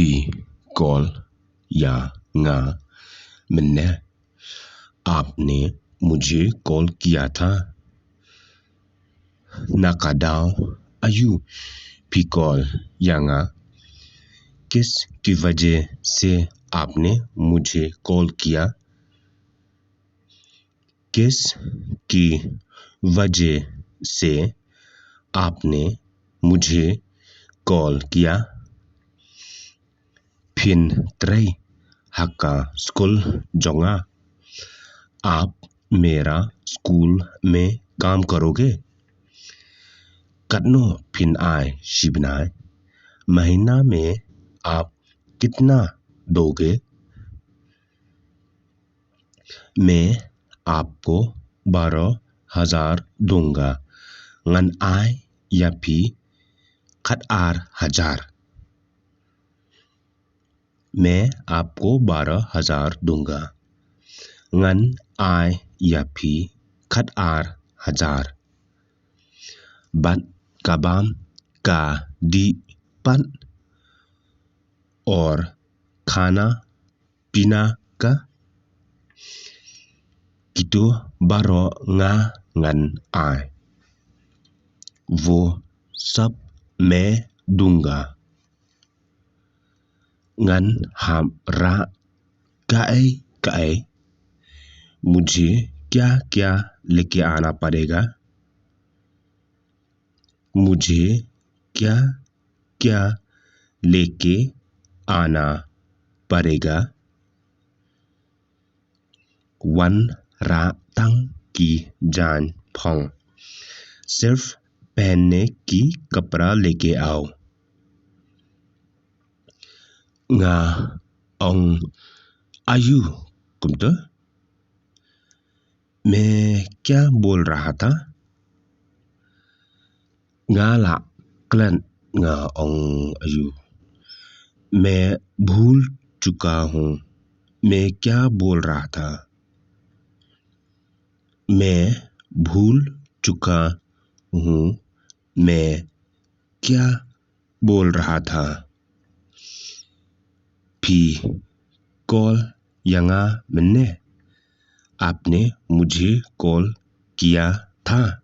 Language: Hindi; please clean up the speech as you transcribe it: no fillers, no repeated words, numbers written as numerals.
Pi कॉल या nga मैंने आपने मुझे कॉल किया था. Nakadaw ayu Pi कॉल या nga किस की वजह से आपने मुझे कॉल किया? किस की वजह से आपने मुझे कॉल किया? फिन त्रै हक्का स्कूल जोंगा आप मेरा स्कूल में काम करोगे? कटनो फिन आय शिबनाय महीना में आप कितना दोगे? मैं आपको 12,000 दूंगा. Ngan आय या फी खत आर हजार. मैं आपको 12,000 दूंगा. Ngan आय या फी खत आर हजार. Bat kabam का दी पन और खाना पीना का कितो बारो nga ngan आय. वो सब मैं दूंगा. Ngan हम रा काए मुझे क्या क्या लेके आना पड़ेगा? मुझे क्या क्या लेके आना पड़ेगा? वन रा तंग की जान फोंग सिर्फ पहनने की कपड़ा लेके आओ. Nga ong आयु कुमतो मैं क्या बोल रहा था? Nga ला क्लन nga ong आयु मैं भूल चुका हूँ मैं क्या बोल रहा था. मैं भूल चुका हूँ मैं क्या बोल रहा था. Pi कॉल या nga मैंने आपने मुझे कॉल किया था.